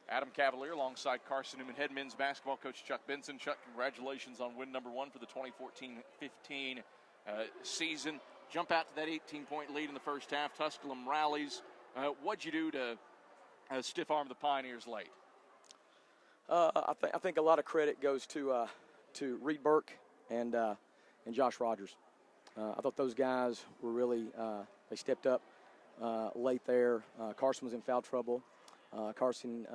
Adam Cavalier alongside Carson-Newman head men's basketball coach Chuck Benson. Chuck, congratulations on win number 1 for the 2014-15 season. Jump out to that 18-point lead in the first half. Tusculum rallies. What'd you do to stiff arm the Pioneers late? I think a lot of credit goes to Reed Burke and Josh Rogers. I thought those guys were really they stepped up late there. Carson was in foul trouble. Carson,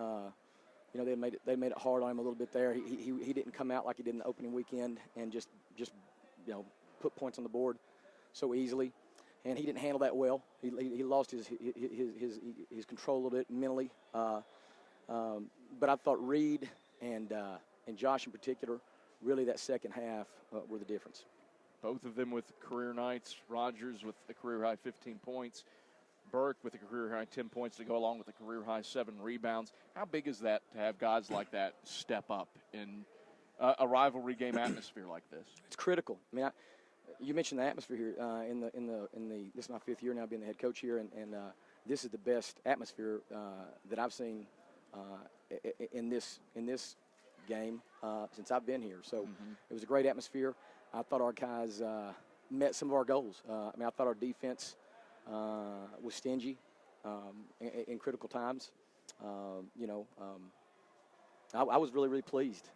they made it hard on him a little bit there. He didn't come out like he did in the opening weekend and just put points on the board so easily, and he didn't handle that well. He lost his control a little bit mentally. But I thought Reed and Josh in particular, really that second half were the difference. Both of them with career nights. Rogers with a career-high 15 points. Burke with a career-high 10 points to go along with a career-high 7 rebounds. How big is that to have guys like that step up in a rivalry game atmosphere like this? It's critical. I mean, you mentioned the atmosphere here. This is my 5th year now being the head coach here, and this is the best atmosphere that I've seen in this game since I've been here. So It was a great atmosphere. I thought our guys met some of our goals. I thought our defense was stingy in critical times. I was really, really pleased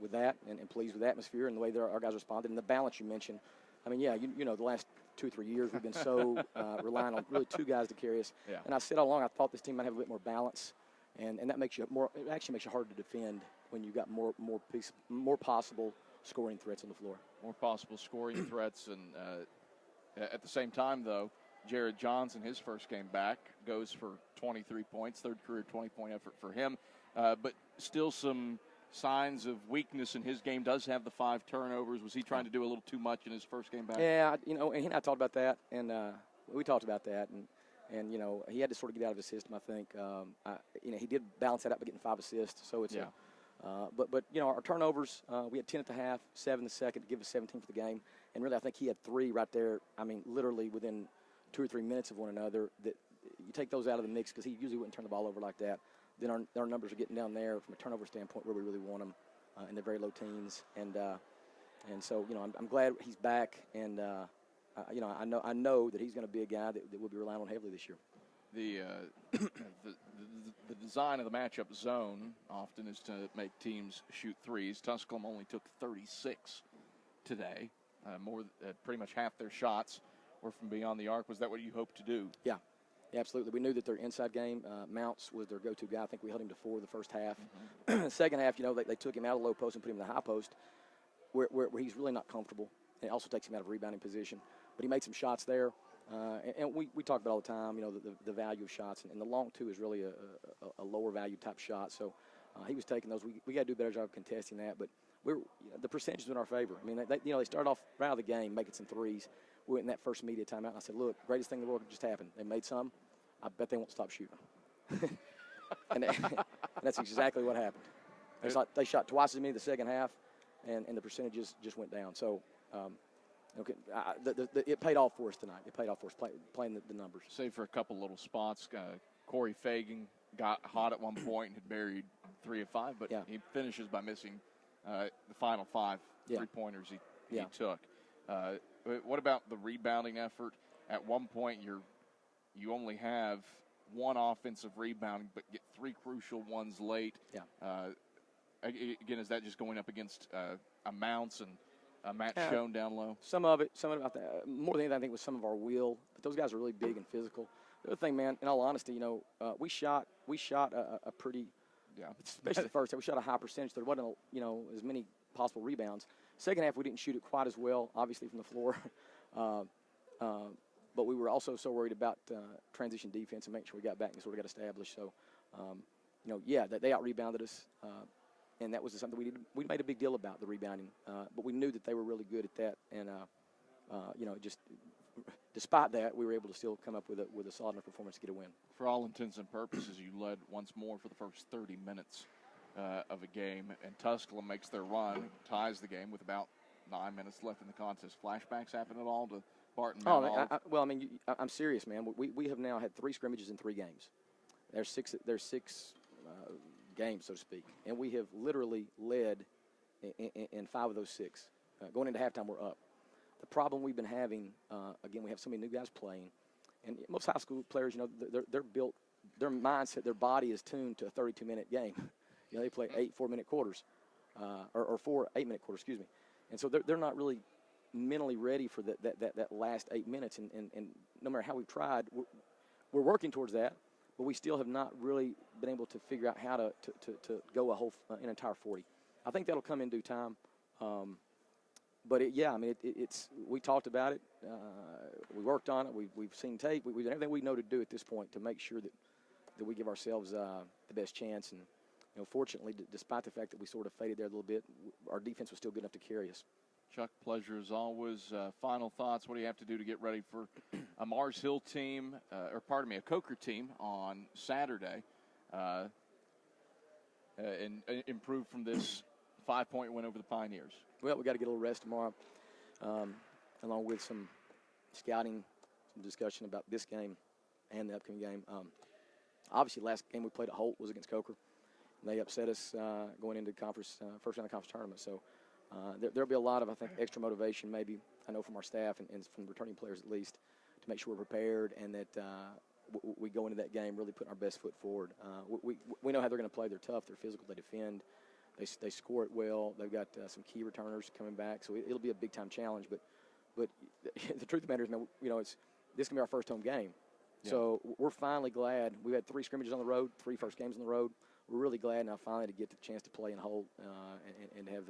with that and pleased with the atmosphere and the way that our guys responded and the balance you mentioned. The last 2 or 3 years we've been so relying on really 2 guys to carry us. Yeah. And I said all along I thought this team might have a bit more balance, and that makes you more. It actually makes you harder to defend when you've got more possible scoring threats on the floor. More possible scoring threats, and at the same time, though, Jared Johnson, his first game back, goes for 23 points, 3rd career 20-point effort for him. But still some signs of weakness in his game. Does have the 5 turnovers. Was he trying to do a little too much in his first game back? Yeah, and he and I talked about that, and we talked about that, and he had to sort of get out of his system. I think he did balance that out by getting 5 assists. So it's but our turnovers, we had 10 at the half, 7 the second to give us 17 for the game, and really I think he had 3 right there. Literally within 2 or 3 minutes of one another. That you take those out of the mix because he usually wouldn't turn the ball over like that. Then our numbers are getting down there from a turnover standpoint where we really want them in the very low teens, and so I'm glad he's back, and I know that he's going to be a guy that we'll be relying on heavily this year. The design of the matchup zone often is to make teams shoot threes. Tusculum only took 36 today, pretty much half their shots were from beyond the arc. Was that what you hoped to do? Yeah, absolutely. We knew that their inside game, Mounts was their go-to guy. I think we held him to 4 the first half. Second half, they took him out of the low post and put him in the high post, where he's really not comfortable. And it also takes him out of rebounding position. But he made some shots there. And we talk about all the time, the value of shots. And the long 2 is really a lower value type shot. So he was taking those. We got to do a better job of contesting that. But the percentage was in our favor. They started off right out of the game making some threes. We went in that first media timeout, and I said, look, greatest thing in the world just happened. They made some. I bet they won't stop shooting. and that's exactly what happened. They shot twice as many the second half, and the percentages just went down. So it paid off for us tonight. It paid off for us playing the numbers. Save for a couple little spots. Corey Fagan got hot at one point and had buried 3 of 5, but he finishes by missing the final 5 3-pointers he took. What about the rebounding effort? At one point, you only have 1 offensive rebounding, but get 3 crucial ones late. Yeah. Again, is that just going up against Mounts and Matt Schoen down low? Some of it about that. More than anything, I think was some of our will. But those guys are really big and physical. The other thing, man, in all honesty, we shot a pretty, especially the first half, we shot a high percentage. There wasn't as many possible rebounds. Second half, we didn't shoot it quite as well, obviously from the floor. But we were also so worried about transition defense and making sure we got back and sort of got established. So, they out-rebounded us, and that was something we made a big deal about, the rebounding. But we knew that they were really good at that, and just despite that, we were able to still come up with a solid enough performance to get a win. For all intents and purposes, you led once more for the first 30 minutes of a game, and Tusculum makes their run, ties the game with about 9 minutes left in the contest. Flashbacks happen at all to Barton? I'm serious, man. We have now had 3 scrimmages in 3 games. There's 6 games, so to speak. And we have literally led in 5 of those 6. Going into halftime, we're up. The problem we've been having, again, we have so many new guys playing. And most high school players, they're built, their mindset, their body is tuned to a 32-minute game. They play 8 4-minute quarters, or 4 8-minute quarters, excuse me. And so they're not really mentally ready for that last 8 minutes. And no matter how we've tried, we're working towards that, but we still have not really been able to figure out how to go an entire 40. I think that'll come in due time. But it's we talked about it. We worked on it. We've seen tape. We've done everything we know to do at this point to make sure that we give ourselves the best chance. And fortunately, despite the fact that we sort of faded there a little bit, our defense was still good enough to carry us. Chuck, pleasure as always. Final thoughts. What do you have to do to get ready for a Mars Hill team, a Coker team on Saturday, and improve from this 5-point win over the Pioneers? Well, we got to get a little rest tomorrow, along with some scouting, some discussion about this game and the upcoming game. Obviously, last game we played at Holt was against Coker. They upset us going into conference first round of the conference tournament. So there'll be a lot of, I think, extra motivation maybe, I know, from our staff and from returning players at least, to make sure we're prepared and that we go into that game really putting our best foot forward. We know how they're going to play. They're tough. They're physical. They defend. They score it well. They've got some key returners coming back. So it'll be a big-time challenge. But the truth of the matter is, man, this is going to be our first home game. Yeah. So we're finally glad. We've had 3 scrimmages on the road, 3 first games on the road. We're really glad now finally to get the chance to play in Holt and have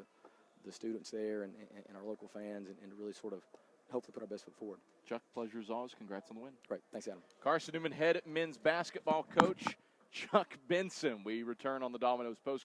the students there and our local fans and really sort of hopefully put our best foot forward. Chuck, pleasure as always. Congrats on the win. Great. Thanks, Adam. Carson-Newman head men's basketball coach Chuck Benson. We return on the Domino's post.